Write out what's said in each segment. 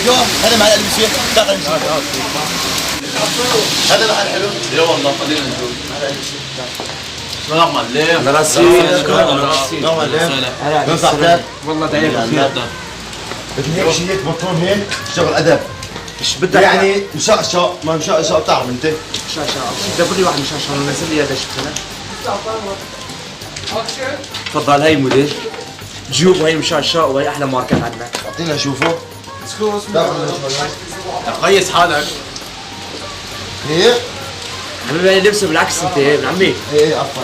شوف هذا مع الالبسه تعال نشوف هذا محل حلو لا والله خلينا نشوف هذا الالبسه سلام عليكم انا راسي نوم عليك ينفع تاك والله دايق كثير بدنا هيك شيء هيك بطلون هيك شغل ادب ايش بدك يعني مشقشق ما مشقشق بتعرف انت شاشة دبر لي واحد مشاشة نزل لي هذا شفتنا تفضل هي مدير جيوب وهي مشاشة وهي احلى ماركات عندنا اعطينا نشوفه قيس حالك ايه حبيبي لبسه بالعكس انت ابن عمي ايه عفوا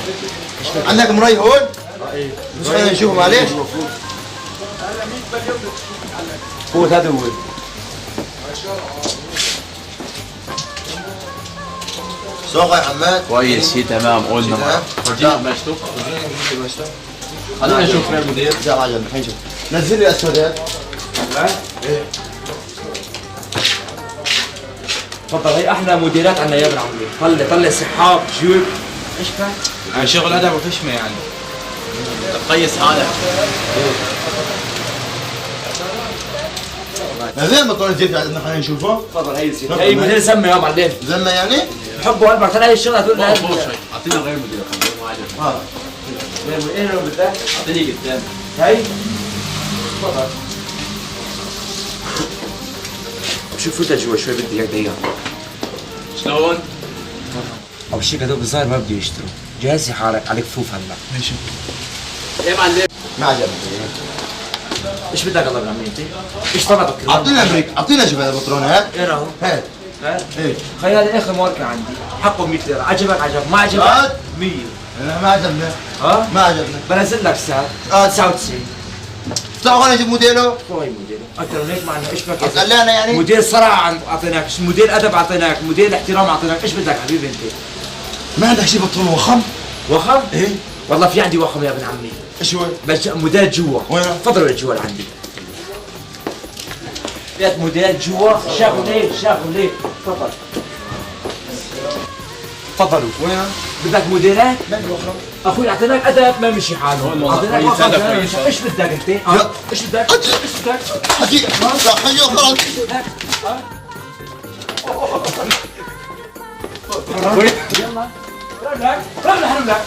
عندك مراي هون؟ مش خلينا نشوفه معلش فوت هذا هو سوق يا حماد كويس شيء تمام قلنا معك فرجينا مشتوك خلينا نشوف يا مدير زي ما عجبني خلينا نشوف نزل لي اسودات ايه تفضل هي احلى موديلات عندنا يا ابن عمي طلع سحاب جيوب ايش كان؟ شغل ادب وحشمه يعني قيس حالك زين بطلون الجيب عندنا خلينا نشوفه تفضل هي زين هي موديل سمي يا معلم زلمه يعني؟ بحبه قلبك ترى هي الشغله تقول لها اعطينا غير مدير خليه ما عجبني ها ايه لو بدك؟ اعطيني قدام هي تفضل شوف فوتها جوا شوي بدي اياك دقيقة شلون؟ اول شيء هذول بالظاهر ما بده يشتروا جهزي حالك عليك فوف هلا ماشي ايه معلم ما عجبني ايش بدك الله ابن عمي انت؟ ايش طلبك؟ اعطينا بريك اعطينا شوف هذا البطلون هات ايه راهو؟ هات ايه خلي هذا اخر ماركة عندي حقه 100 ليرة عجبك عجب ما عجبك هات. 100 لا ما عجبنا ها؟ ما عجبنا بنزل لك سعر 99 تعال خلينا نجيب موديله شو هي موديل؟ اكثر من هيك ما عندنا ايش بدك؟ خلانا يعني موديل صراحة اعطيناك موديل ادب اعطيناك موديل احترام اعطيناك ايش بدك حبيبي انت؟ ما عندك شيء بطلون وخم وخم؟ ايه والله في عندي وخم يا ابن عمي ايش هو؟ بس موديل جوا وين؟ تفضلوا لجوا لعندي فيات موديل جوا شافوا ليه تفضل تفضلوا وين؟ بدك موديلات؟ بدي وخم اخوي اعطيناك ادب ما مشي حاله اعطيناك كويس، وخم أدب ما كويس. مشي. ايش بدك انت؟ لا. ايش بدك؟ ايش بدك؟ حكي لا حكي خلاص يلا رملك